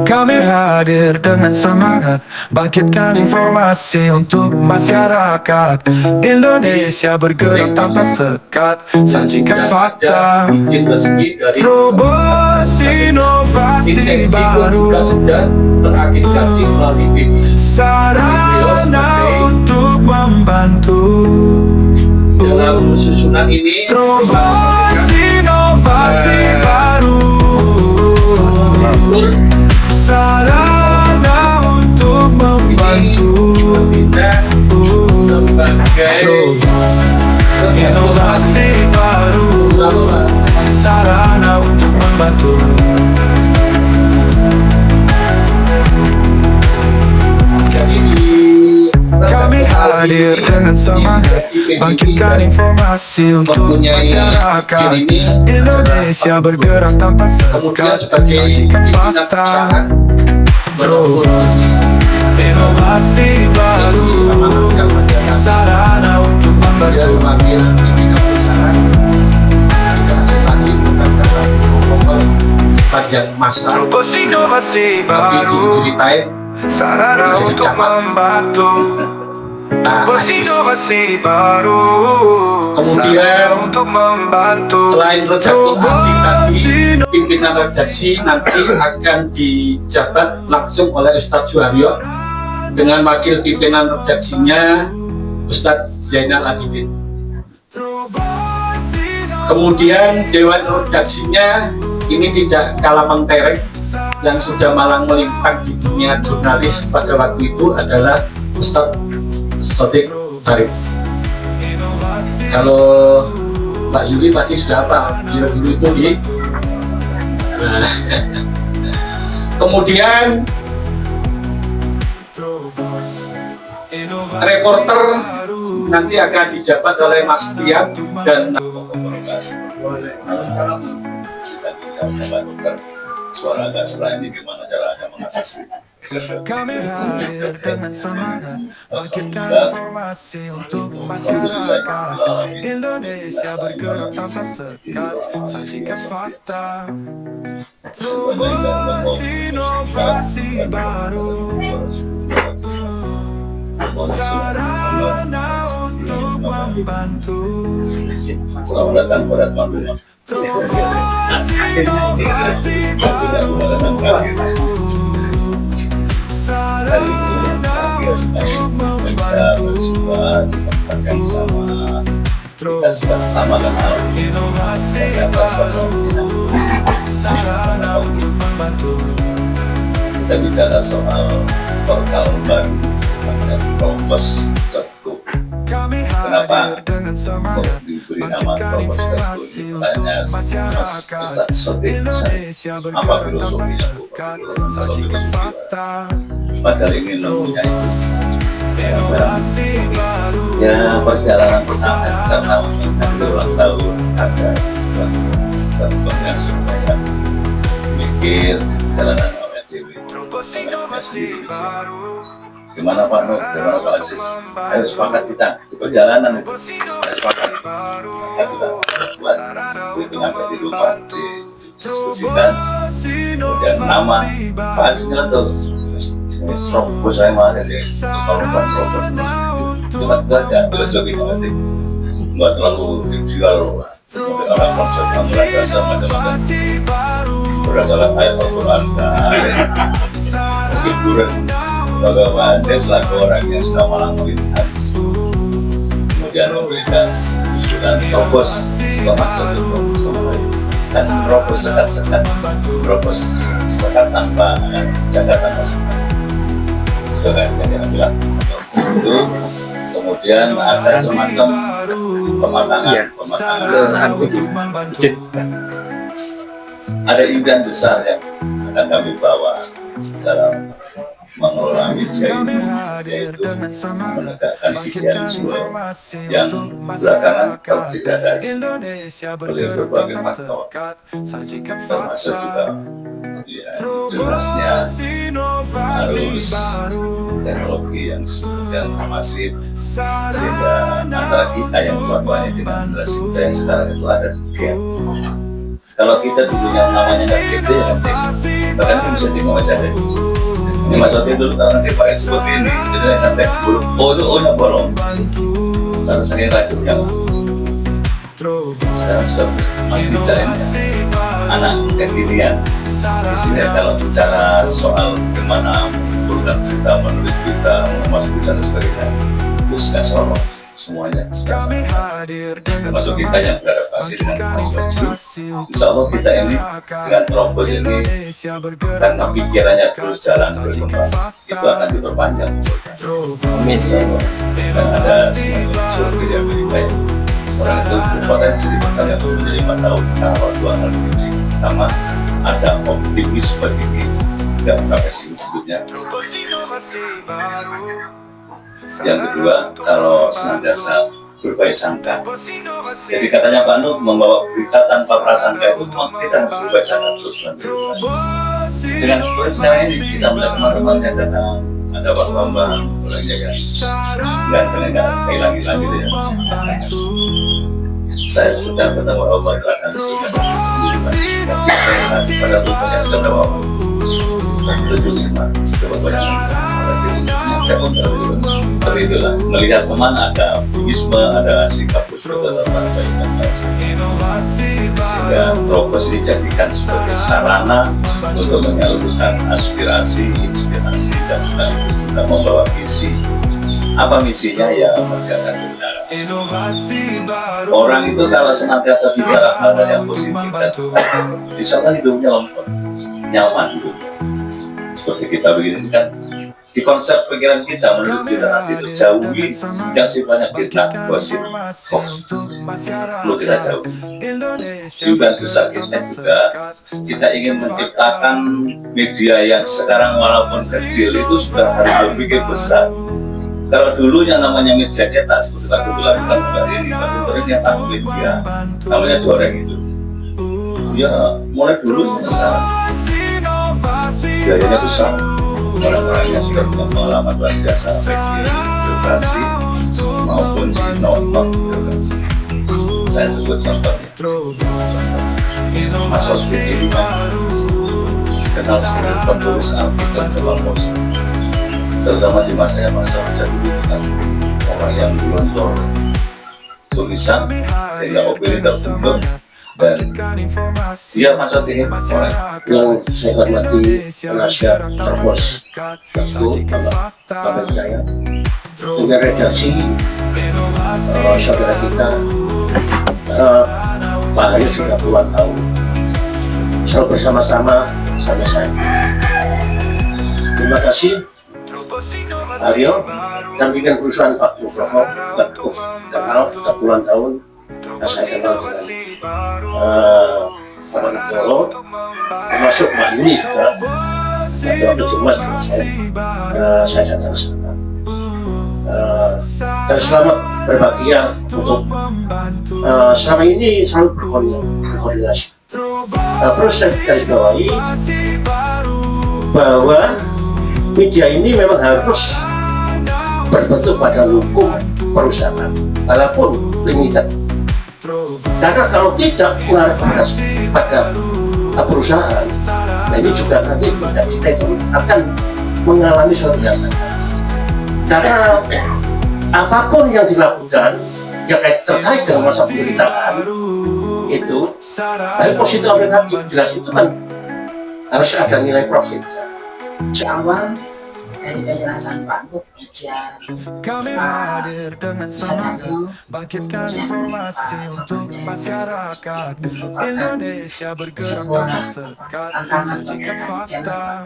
Kami hadir dengan semangat, bangkitkan informasi untuk masyarakat. Indonesia bergerak tanpa sekat, sajikan fakta, terobos inovasi baru, sudah terakibatasi melalui BPI. sarana untuk membantu Dalam susunan ini terobos inovasi baru, sarana untuk membantu sebagai terobos inovasi baru, sarana untuk membantu. jadi Kami hadir dengan semangat, bangkitkan informasi untuk masyarakat. Indonesia bergerak tanpa kemudian sekat, sebagai sajikan pimpinan fakta, perusahaan terobos inovasi baru, sarana untuk dia membantu. memanggil pimpinan perusahaan tidak asing lagi bukan karena protokol sebagian masa Terobos inovasi tapi baru, diceritain sarana untuk membantu. Terobos inovasi baru, Kemudian, sarana untuk membantu. selain redaktur anti tadi, Terobos pimpinan redaksi nanti akan dijabat langsung oleh Ustadz Suharyo dengan wakil pimpinan redaksinya Ustadz Zainal Abidin. Kemudian dewan redaksinya ini tidak kalah mentereng, yang sudah malang melintang di dunia jurnalis pada waktu itu adalah Ustadz Sodik Farid. Kalau Mbak Yuli pasti sudah apa, beliau dulu itu di kemudian reporter nanti akan dijabat oleh Mas Tian dan suara agak serai ini gimana cara Anda mengatasi? Kami hadir dengan semangat, bangkitkan informasi untuk masyarakat. Indonesia bergerak tanpa sekat, sajikan fakta, terobos inovasi baru, sarana untuk membantu. Selamat datang pada teman-teman. Terobos inovasi baru, Hari ini kita sedang bisa bersua ditempatkan sama kita sudah sama kenal beberapa sosok kita bicara soal portal baru namanya Terobos.co. Kenapa kok diberi nama Terobos.co? Tanya Mas Ustadz Sodik, apa filosofinya Bu? Kalau filosofi padahal ingin mempunyai ya perjalanan pertama karena ada ulang tahun ada yang supaya mikir perjalanan awet dewi sendiri. Gimana Pak Nur, gimana Pak Aziz? Ayo sepakat kita di perjalanan itu. Ayo sepakat. Kita juga buat dengan tadi lupa didiskusikan. Kemudian nama Pak Aziz tuh Terobos saya mah ada di kalau buat terobos kita aja filosofi nanti nggak terlalu dijual orang konsep yang beragam macam-macam berdasarkan ayat Al-Quran hiburan bagaimana saya selaku orang yang sudah malang melihat kemudian memberikan usulan terobos juga masuk ke terobos dan terobos sekat-sekat terobos sekat tanpa catatan masukan yang kita bilang itu kemudian ada semacam pematangan ada impian besar yang akan kami bawa dalam mengelola media ini yaitu menegakkan idealisme yang belakangan terdegradasi oleh berbagai faktor termasuk juga ya, jelasnya harus teknologi yang masif sehingga antara kita yang tuan-tuannya dengan generasi muda yang sekarang itu ada gap Kalau kita dulu yang namanya nggak gede ya ngetik, bahkan kan bisa dimulai saja. Ini maksudnya dulu kalau nanti pakai seperti ini, jadi ngetik dulu, oh itu O nya bolong. Kalau saya racunnya, sekarang sudah masih bicara ini anak kekinian. Di sini kalau bicara soal bagaimana program kita, menulis kita, mengemas bicara sebagainya, itu sudah solo semuanya sudah sama. Termasuk kita yang beradaptasi dengan kemajuan. Insya Allah kita ini dengan Terobos ini karena pikirannya terus jalan berkembang, itu akan diperpanjang. Amin. Insya Allah. Dan ada semacam survei di Amerika ya. Orang itu berpotensi bertanya menjadi 4 tahun kalau 2 hal ini. Pertama, ada optimis bagi diri, tidak pernah pesimis hidupnya. Yang kedua, kalau senantiasa berbaik sangka. Jadi katanya Pak Nur, membawa berita tanpa prasangka itu kita harus berbaik sangka terus. Dengan seperti sekarang ini kita melihat teman-temannya datang, ada Pak Bambang, orang jaga, nggak hilang-hilang gitu ya. Saya sudah bertemu Allah akan sudah sehat pada tubuh yang sudah berapa 75 sudah banyak tapi itulah melihat teman ada optimisme, ada sikap positif dalam kebaikan sehingga Terobos dijadikan sebagai sarana untuk menyalurkan aspirasi, inspirasi dan sekaligus juga membawa visi. Apa misinya ya menegakkan kebenaran. Orang itu kalau senantiasa bicara hal-hal yang positif dan insya Allah hidupnya lempeng, nyaman hidup. Seperti kita begini kan, di konsep pikiran kita menurut kita nanti itu jauhi yang sifatnya fitnah, gosip, hoax. Perlu kita jauh. Juga besar kita juga kita ingin menciptakan media yang sekarang walaupun kecil itu sudah harus berpikir besar. Kalau dulu yang namanya media cetak seperti Pak Guru lakukan kembali ini, Pak Guru yang tahu media namanya Doreng itu. Ya mulai dulu sampai sekarang biayanya besar. Orang-orang yang sudah punya pengalaman luar biasa baik di birokrasi maupun di non birokrasi. Saya sebut contohnya Mas Oswin ini dikenal sebagai penulis Alkitab Terobos, terutama di masanya masa dulu dengan orang yang gelontor tulisan sehingga opini terbentuk. Dan dia masuk ini orang yang saya hormati penasihat Terobos Datuk Bapak Jaya dengan redaksi saudara kita Pak Hayu sudah puluhan tahun selalu bersama-sama sampai saat ini. Terima kasih Aryo dan bikin perusahaan Pak Nugroho kenal 30-an tahun. Nah, saya kenal dengan Pak Nugroho, termasuk Mbak Yuni juga. Nanti waktu Jumat dengan saya datang ke sana. Dan selamat berbahagia untuk selama ini selalu berkoordinasi. Terus saya garis bawahi bahwa media ini memang harus berbentuk pada hukum perusahaan, walaupun limited. Karena kalau tidak mengarah pada perusahaan, nah ini juga nanti kita itu akan mengalami suatu hambatan. Karena apapun yang dilakukan yang terkait dengan masa pemberitaan itu, baik positif atau negatif, jelas itu kan harus ada nilai profit. Di awal dari penjelasan Pak Nur, kemudian Kami hadir dengan semangat bangkitkan informasi untuk masyarakat Indonesia bergerak tanpa sekat sajikan fakta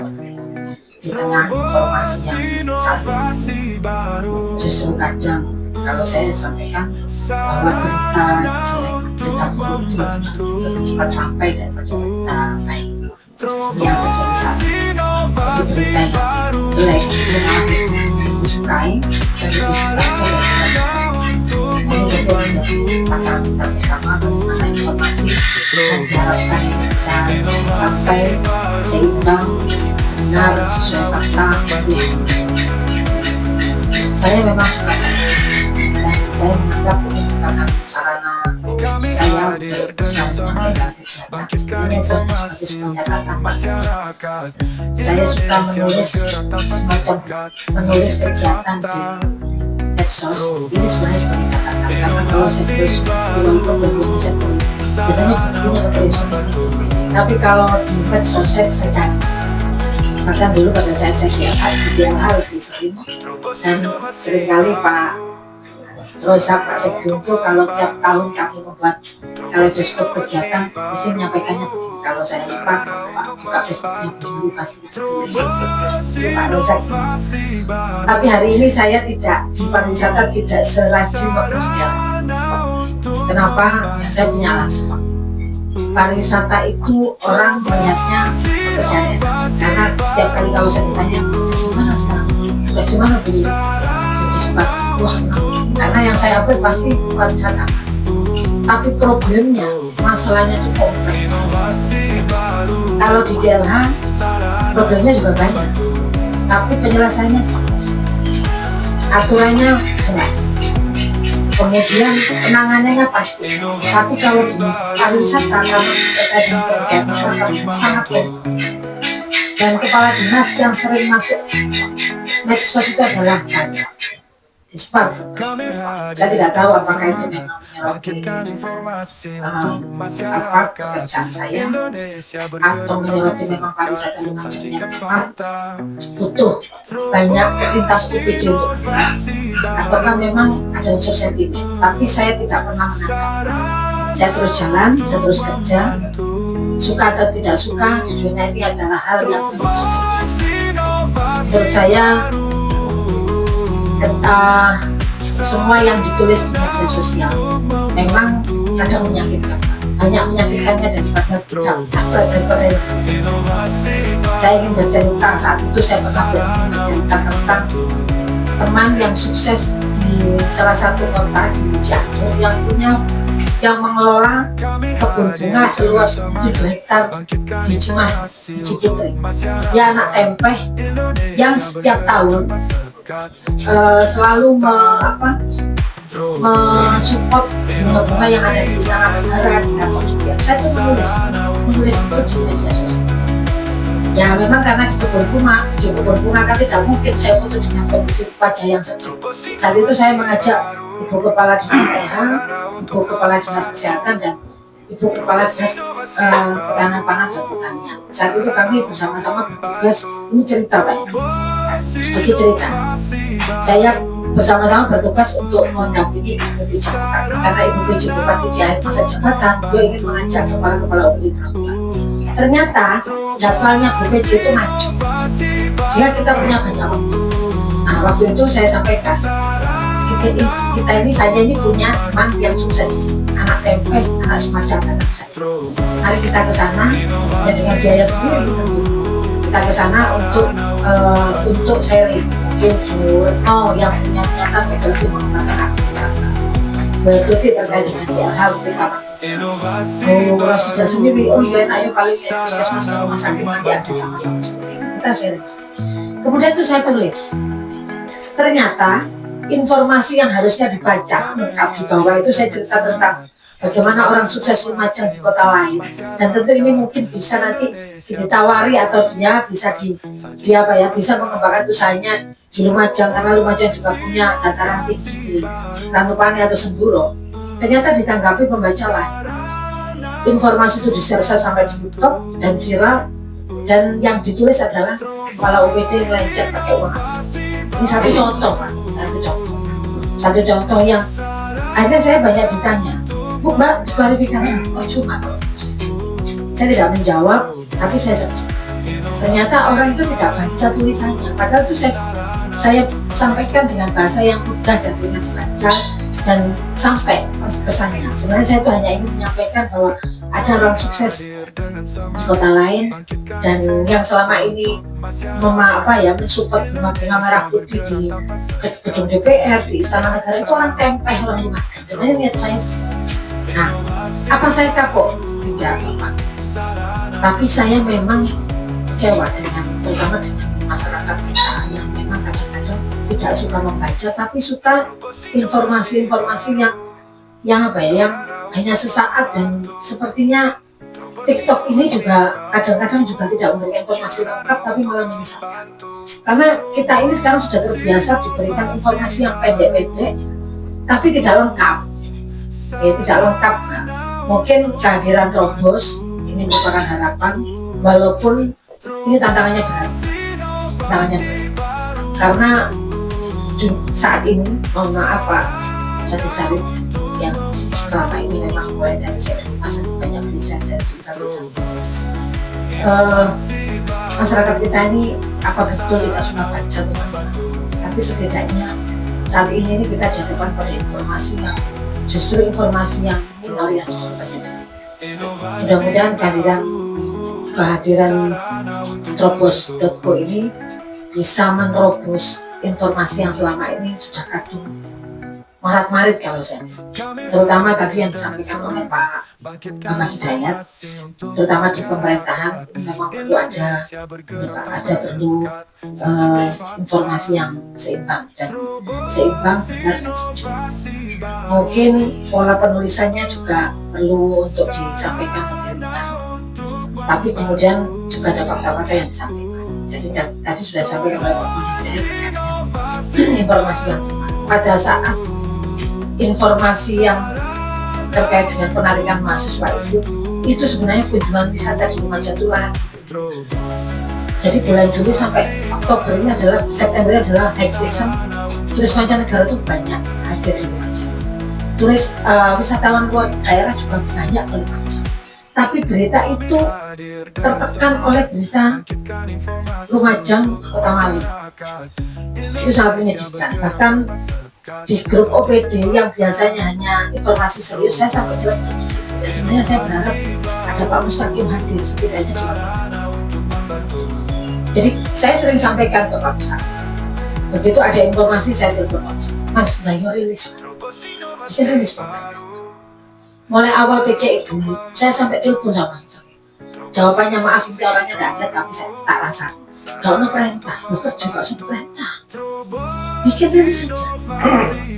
di tengah informasi yang saat ini justru kadang kalau saya sampaikan bahwa berita jelek, berita buruk itu lebih cepat sampai daripada berita baik yang terjadi saat ini. Jadi berita yang jelek itu disukai dan dibaca dan maka kita bersama bagaimana informasi dan diharapkan bisa sampai seimbang, benar, sesuai fakta. Saya memang suka nulis dan saya menganggap ini merupakan sarana saya untuk bisa menyampaikan kegiatan. Sebenarnya itu hanya sebagai sebuah catatan. Saya suka menulis semacam menulis kegiatan di medsos. Ini sebenarnya sebagai catatan, karena kalau saya tulis untuk buku saya tulis biasanya bukunya ketulis. Tapi kalau di medsos saya bisa cari. Bahkan dulu pada saat saya di DLH lebih sering, dan seringkali Pak Rosa, Pak Sekjen itu kalau tiap tahun kami membuat kaleidoskop kegiatan mesti menyampaikannya begini. Kalau saya lupa, kalau Pak buka Facebooknya begini pasti ditulis Pak Rosa. Tapi hari ini saya tidak di pariwisata, tidak serajin waktu di DLH. Kenapa? Saya punya alasan. Pariwisata itu orang melihatnya pekerjaan enak, karena setiap kali kalau saya ditanya tugas di mana sekarang, tugas di mana dulu, tugas bagus, karena yang saya upload pasti pariwisata. Tapi problemnya, masalahnya itu kompleks. Kalau di DLH problemnya juga banyak, tapi penyelesaiannya jelas, aturannya jelas, kemudian penanganannya pasti. Tapi kalau di pariwisata, kalau terkait dengan masyarakat sangat baik. Dan kepala dinas yang sering masuk medsos itu adalah saya. Dispar. Saya tidak tahu apakah itu memang menyoroti pekerjaan saya, atau menyoroti memang pariwisata yang memang butuh banyak lintas UPD untuk buka, ataukah memang ada unsur sentimen. Tapi saya tidak pernah menangkap. Saya terus jalan, saya terus kerja, suka atau tidak suka, jujurnya ini adalah hal yang memang sudah biasa. Menurut saya, semua yang ditulis di media sosial memang kadang menyakitkan, banyak menyakitkannya daripada yang saya ingin bercerita. Saat itu saya pernah bercerita tentang teman yang sukses di salah satu kota di Cianjur yang mengelola kebun bunga seluas 7 hektar di Cimahi, di Ciputri. Dia anak tempe yang setiap tahun selalu mensupport bunga-bunga yang ada di Istana Negara, di kantor DPR. Saya tuh menulis itu di media sosial. Ya memang karena di kebun bunga kan tidak mungkin saya foto dengan kondisi wajah yang sedih. Saat itu saya mengajak Ibu Kepala Dinas LH, Ibu Kepala Dinas Kesehatan, dan Ibu Kepala Dinas Ketahanan Pangan dan Pertanian. Saat itu kami bersama-sama bertugas, ini cerita Pak, sedikit cerita. Saya bersama-sama bertugas untuk mendampingi Ibu PJ Bupati, karena Ibu PJ Bupati di akhir masa jabatan, beliau ingin mengajak kepala-kepala UPD Papua. Ternyata jadwalnya Bu PJ itu maju, sehingga kita punya banyak waktu. Nah waktu itu saya sampaikan, saya ini punya teman yang sukses di sini, anak tempe, anak semacam dan saya. Mari kita ke sana, ya dengan biaya sendiri tentu. Kita ke sana untuk sharing. Mungkin Bu Retno yang punya niatan betul-betul mengembangkan agrowisata, betul-betul terkait dengan DLH bersama. Bu Rosida sendiri, oh iya, ayo paling puskesmas ke rumah sakit nanti ada yang kita sharing. Kemudian itu saya tulis. Ternyata informasi yang harusnya dibaca lengkap di bawah itu saya cerita tentang bagaimana orang sukses Lumajang di kota lain, dan tentu ini mungkin bisa nanti ditawari atau dia bisa bisa mengembangkan usahanya di Lumajang, karena Lumajang juga punya dataran tinggi di Ranupane atau Senduro. Ternyata ditanggapi pembaca lain. Informasi itu di-share sampai di YouTube dan viral, dan yang ditulis adalah kepala UPD ngelencet pakai uang. Ini satu contoh Pak, satu contoh yang akhirnya saya banyak ditanya, Bu Mbak diklarifikasi, oh cuma saya tidak menjawab, tapi saya searching. Ternyata orang itu tidak baca tulisannya, padahal itu saya sampaikan dengan bahasa yang mudah dan mudah dibaca, dan sampai pesannya. Sebenarnya saya itu hanya ingin menyampaikan bahwa ada orang sukses di kota lain, dan yang selama ini mensupport bunga-bunga merah putih di gedung DPR, di Istana Negara, itu orang tempe, orang Lumajang. Sebenarnya niat saya. Nah, apa saya kapok? Tidak apa-apa. Tapi saya memang kecewa terutama dengan masyarakat kita yang memang kadang-kadang tidak suka membaca, tapi suka informasi-informasi yang hanya sesaat, dan sepertinya TikTok ini juga kadang-kadang juga tidak memberikan informasi lengkap tapi malah menyesatkan. Karena kita ini sekarang sudah terbiasa diberikan informasi yang pendek-pendek tapi tidak lengkap. Tidak lengkap. Nah, mungkin kehadiran Trobos ini merupakan harapan, walaupun ini tantangannya berat. Karena saat ini, mohon maaf Pak Syarif Syarif, yang selama ini memang mulai dari saya masa banyak gereja dan masyarakat kita ini apa betul tidak semua baca teman-teman, tapi setidaknya saat ini kita dihadapkan pada informasi yang justru informasi yang minor yang justru banyak. Mudah-mudahan kehadiran Trobos.co ini bisa menerobos informasi yang selama ini sudah kadung marat-marit kalau saya, terutama tadi yang disampaikan oleh Pak Muhammad Hidayat, terutama di pemerintahan ini memang perlu ada informasi yang seimbang benar dan setuju. Mungkin pola penulisannya juga perlu untuk disampaikan lebih benar, tapi kemudian juga ada fakta-fakta yang disampaikan. Jadi tadi sudah disampaikan oleh Pak Muhammad Hidayat informasi yang benar. Pada saat informasi yang terkait dengan penarikan mahasiswa itu sebenarnya kunjungan wisata di Lumajang itu gitu. Jadi bulan Juli sampai Oktober ini adalah, September adalah high season, turis mancanegara itu banyak hadir di Lumajang. Turis wisatawan luar daerah juga banyak ke Lumajang. Tapi berita itu tertekan oleh berita Lumajang Kota Maling. Itu sangat menyedihkan. Bahkan di grup OPD yang biasanya hanya informasi serius, saya sampai nyeletuk di situ. Ya, sebenarnya saya berharap ada Pak Mustaqim hadir setidaknya di waktu itu. Jadi saya sering sampaikan ke Pak Mustaqim. Begitu ada informasi saya telepon Pak Mustaqim, Mas Gayo rilis, bikin rilis pemerintah. Mulai awal PCI dulu, saya sampai telepon sama Mustaqim. Jawabannya maaf ini orangnya tidak ada, tapi saya tak rasa. Gak ada perintah, bekerja gak usah perintah. Bikin diri saja.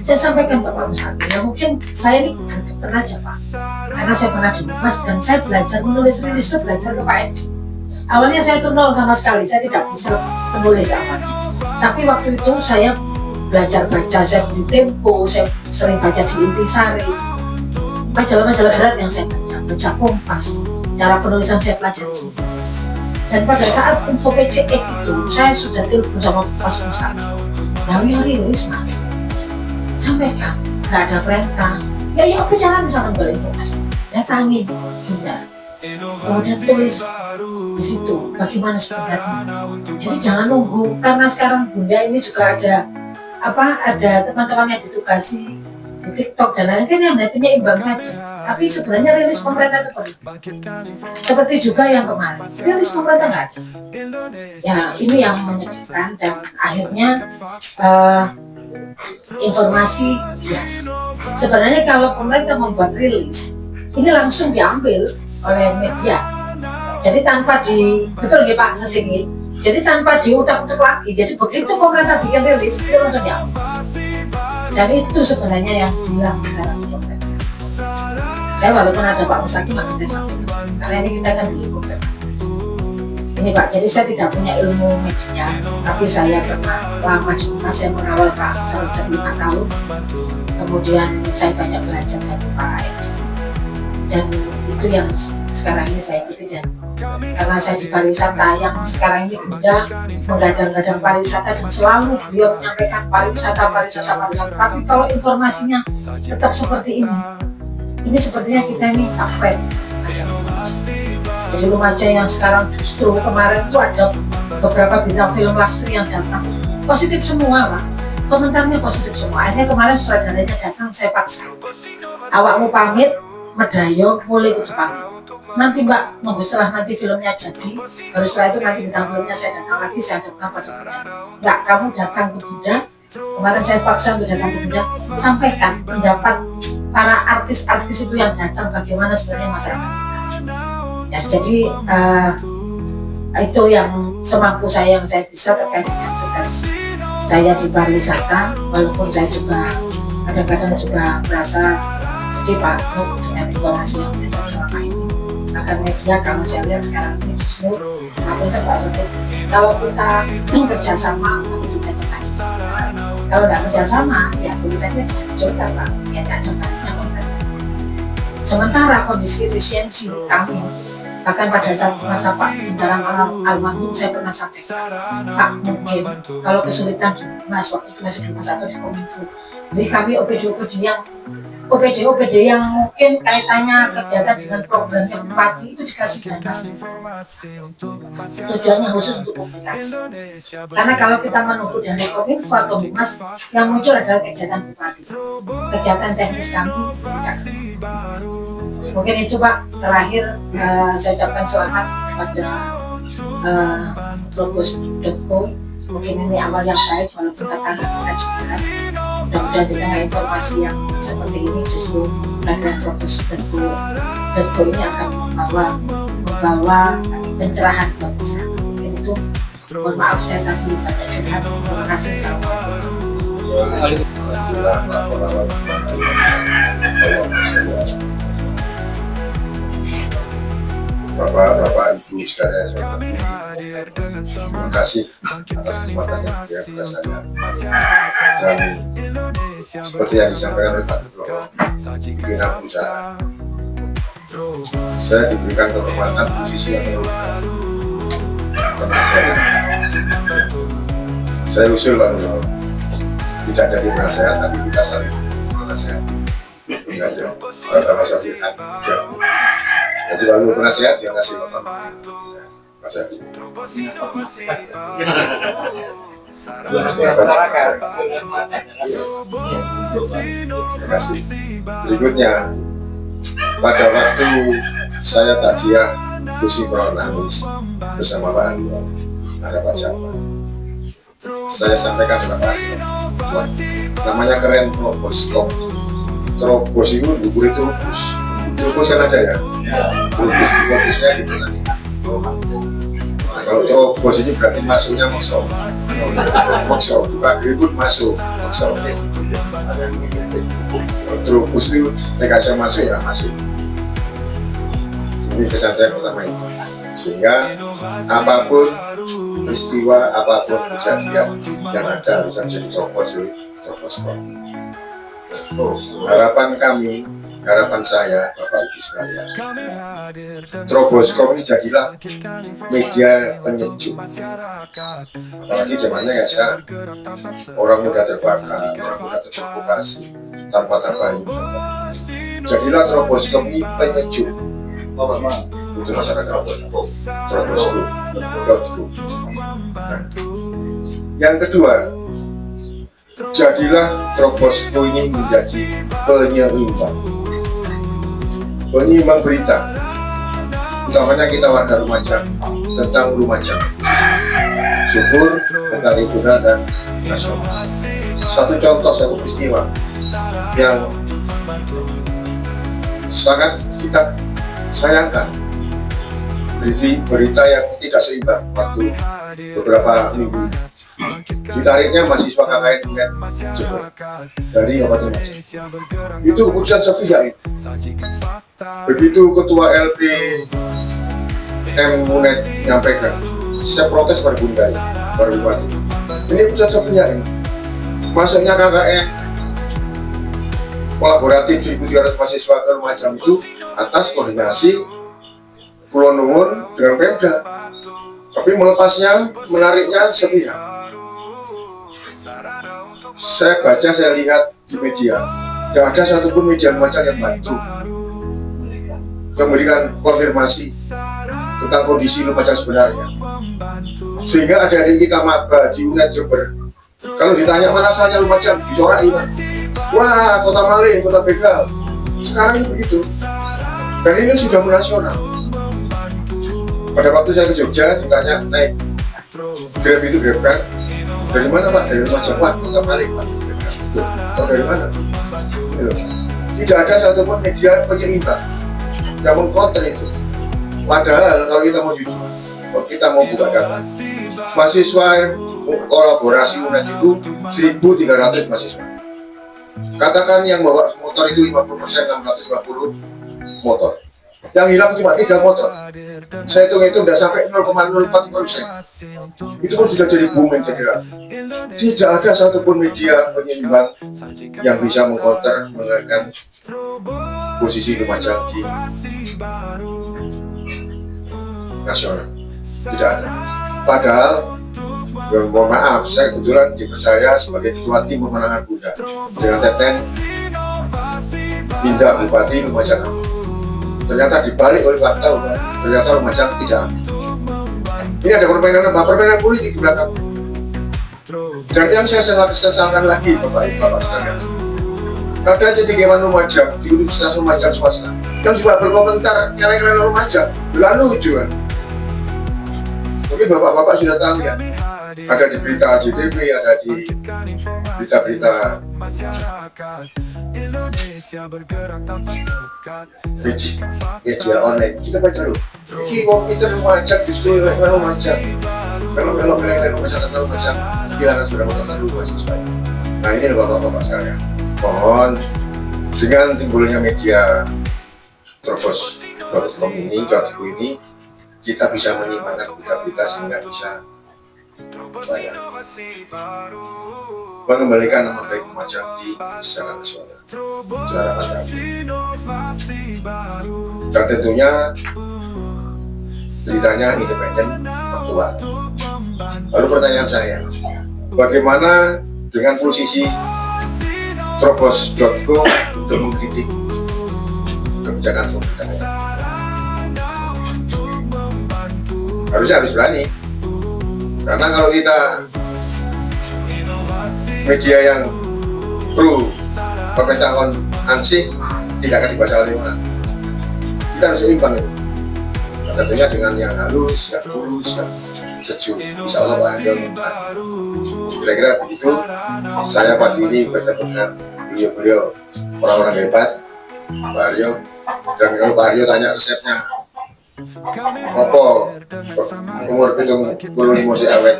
Saya sampaikan ke Pak Mustaqim, ya mungkin saya ini gergetan aja Pak, karena saya pernah di Mas dan saya belajar menulis rilis itu belajar ke Pak Edi. Awalnya saya itu nol sama sekali, saya tidak bisa menulis awalnya. Tapi waktu itu saya belajar baca, saya beli Tempo, saya sering baca di Intisari, majalah-majalah berat yang saya baca Kompas, cara penulisan saya pelajari semua. Dan pada saat info PCX itu, saya sudah telepon sama Mas Mustaqim. Gawi rilis Mas, sampaikan, nggak ada perintah. Ya aku jalan sama nggak informasi. Datangin, Bunda. Kemudian tulis di situ bagaimana sebenarnya. Jadi jangan nunggu, karena sekarang Bunda ini juga ada teman-teman yang ditugasi di TikTok dan lain-lain, kan yang penyeimbang saja. Tapi sebenarnya rilis pemerintah itu perlu. Seperti juga yang kemarin, rilis pemerintah nggak ada. Ya ini yang menyedihkan, dan akhirnya informasi bias. Sebenarnya kalau pemerintah membuat rilis, ini langsung diambil oleh media. Jadi tanpa betul ya Pak Setinggi. Jadi tanpa diutak-utak lagi. Jadi begitu pemerintah bikin rilis, itu langsung diambil. Dan itu sebenarnya yang hilang sekarang di pemerintah. Saya walaupun ada Pak Mustaqim akan saya sampaikan, karena ini kita kan di lingkup Perbanas. Ini Pak, jadi saya tidak punya ilmu media, tapi saya pernah lama di rumah, saya mengawal Pak sejak 5 tahun. Kemudian saya banyak belajar dari Pak Edi, dan itu yang sekarang ini saya ikuti. Dan karena saya di pariwisata yang sekarang ini Bunda menggadang-gadang pariwisata, dan selalu beliau menyampaikan pariwisata. Tapi kalau informasinya tetap seperti ini sepertinya kita ini tak fair. Jadi Lumajang yang sekarang justru kemarin itu ada beberapa bintang film Lastri yang datang positif semua Pak, komentarnya positif semua. Akhirnya kemarin sutradaranya datang, saya paksa, awakmu pamit, Medayo mulai kudu pamit. Nanti Mbak, nunggu setelah nanti filmnya jadi, baru setelah itu nanti bintang filmnya saya datang lagi, saya datang pada Bunda. Enggak, kamu datang ke Bunda. Kemarin saya paksa untuk datang ke Bunda, sampaikan pendapat para artis-artis itu yang datang, bagaimana sebenarnya masyarakat kita. Ya, jadi itu yang semampu saya yang saya bisa terkait dengan tugas saya di pariwisata. Walaupun saya juga kadang-kadang juga merasa sedih Pak dengan informasi yang beredar selama ini. Bahkan media kalau saya lihat sekarang ini justru melakukan Pak Sotik, kalau kita kerjasama itu saja Pak. Kalau tidak kerjasama ya tulisannya juga Pak, ya tidak ada baiknya Pak. Sementara kondisi efisiensi kami, bahkan pada saat masa Pak Bintaran almarhum saya pernah sampaikan, Pak mungkin kalau kesulitan Mas waktu itu masih di Mas atau di Kominfo, jadi kami OPD yang mungkin kaitannya kegiatan dengan programnya Bupati itu dikasih Mas. Tujuannya khusus untuk publikasi. Karena kalau kita menunggu dari Kominfo atau Mas, yang muncul adalah kegiatan Bupati. Kegiatan teknis kami tidak. Mungkin itu Pak, terakhir saya ucapkan selamat kepada Trobos.co. Mungkin ini awal yang baik walaupun tantangan kita juga berat. Mudah-mudahan di tengah informasi yang seperti ini justru kehadiran Trobos.co ini akan membawa pencerahan buat masyarakat. Mungkin itu, mohon maaf saya tadi pada curhat. Terima kasih. Bapak, Ibu sekalian saya terima kasih atas kesempatan yang diberikan kepada saya. Dan seperti yang disampaikan oleh Pak Ketua pimpinan perusahaan, saya diberikan kehormatan posisi yang terhormat karena saya usul Pak Ketua tidak jadi penasehat, tapi kita saling penasehat. Ini aja, kalau saya lihat jadi lalu penasehat yang ngasih makan Mas Abi. Terima kasih. Berikutnya, pada waktu saya takziah Gusi Pro nangis bersama Pak Andi, ada Pak Jawa. Saya sampaikan kepada Pak Andi, namanya keren Trobos. Trobos itu buku itu Trobos kan ada ya? Fokusnya di mana? Nah, kalau Trobos ini berarti masuknya maksud bukan ribut masuk maksud. Trobos itu negara masuk ya masuk. Ini kesan saya pertama itu. Sehingga apapun peristiwa, apapun kejadian yang ada bisa menjadi Trobos. Harapan kami, harapan saya, Bapak Ibu sekalian, Trobos.com ini jadilah media penyejuk. Apalagi zamannya ya sekarang, orang mudah terbakar, orang mudah terprovokasi, tanpa terbaik. Jadilah Trobos.com ini penyejuk untuk masyarakat. Trobos.com. Nah, yang kedua, jadilah Trobos.co ini menjadi penyeimbang berita, utamanya kita warga Lumajang, tentang Lumajang, syukur, tentang regional dan nasional. Satu contoh, satu peristiwa yang sangat kita sayangkan, berita yang tidak seimbang waktu beberapa minggu. Ditariknya mahasiswa KKN UNED Jember dari Kabupaten Lumajang. Itu keputusan sepihak itu. Begitu Ketua LP UNED menyampaikan, saya protes pada Bunda Bupati. Ini keputusan sepihak ini. Masuknya KKN kolaboratif 1.300 mahasiswa ke Lumajang itu atas koordinasi Kulon Nuwun dengan Pemda. Tapi melepasnya, menariknya sepihak. Saya baca, saya lihat di media, tidak ada satupun media Lumajang yang bantu memberikan konfirmasi tentang kondisi Lumajang sebenarnya. Sehingga ada kita maba di UNED Jember, kalau ditanya mana asalnya Lumajang, dicorai, wah kota maling, kota begal. Sekarang ini begitu, dan ini sudah menasional. Pada waktu saya ke Jogja, ditanya naik Grab itu Grab kan, dari mana Pak? Dari Lumajang. Wah, kota maling Pak. Oh, dari mana? Tidak ada satupun media penyeimbang yang mengkonten itu. Padahal kalau kita mau jujur, kalau kita mau buka data, mahasiswa kolaborasi UNED itu 1.300 mahasiswa. Katakan yang bawa motor itu 50%, 650 motor. Yang hilang cuma 3 motor. Saya hitung-hitung udah sampai 0,04%. Itu pun sudah jadi booming general. Tidak ada satupun media penyeimbang yang bisa mengcounter mengenai posisi Lumajang di nasional. Tidak ada. Padahal, mohon maaf, saya kebetulan dipercaya sebagai ketua tim pemenangan Bunda dengan tagline Pindah Bupati Lumajang. Ternyata dibalik oleh fakta, ternyata Lumajang tidak. Ini ada permainan politik di belakang. Dan yang saya sesalkan lagi, Bapak sekalian, ada cendekiawan Lumajang di Universitas Lumajang swasta yang juga berkomentar nyalain Lumajang, lalu lucu kan. Mungkin bapak-bapak sudah tahu ya, ada di berita JTV, ada di berita-berita media online. Kita baca dulu. Ini komputer Lumajang justru Lumajang. Kalau Lumajang, hilangkan sudah lalu mahasiswa. Nah ini bapak-bapak saya. Mohon dengan timbulnya media Trobos.com ini, kita bisa menyimpangkan berita-berita sehingga bisa mengembalikan nama baik Lumajang di secara nasional, secara kami. Dan tentunya beritanya independen, faktual. Lalu pertanyaan saya, bagaimana dengan posisi Trobos.com untuk mengkritik kebijakan pemerintah? Harusnya harus berani, karena kalau kita media yang pro pemerintahan ansih tidak akan dibaca oleh orang. Kita harus seimbang itu, tentunya dengan yang halus, yang tulus, yang sejuk. Insya Allah Pak Aryo, kira-kira begitu. Saya pagi ini bertemu dengan beliau orang-orang hebat, Pak Aryo. Dan kalau Pak Aryo tanya resepnya, apa umur pitung puluh lima si awet?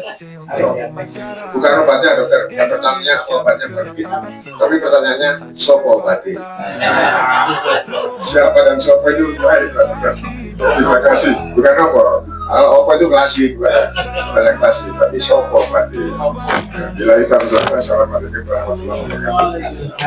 Bukan obatnya dokter, bukan pertanyaannya apa obatnya begitu, tapi pertanyaannya sopo obatnya. Siapa dan sopo itu baik, terima kasih. Bukan apa, kalau apa itu klasik, bukan klasik, tapi sopo obatnya. Bila itu adalah Assalamualaikum warahmatullahi wabarakatuh.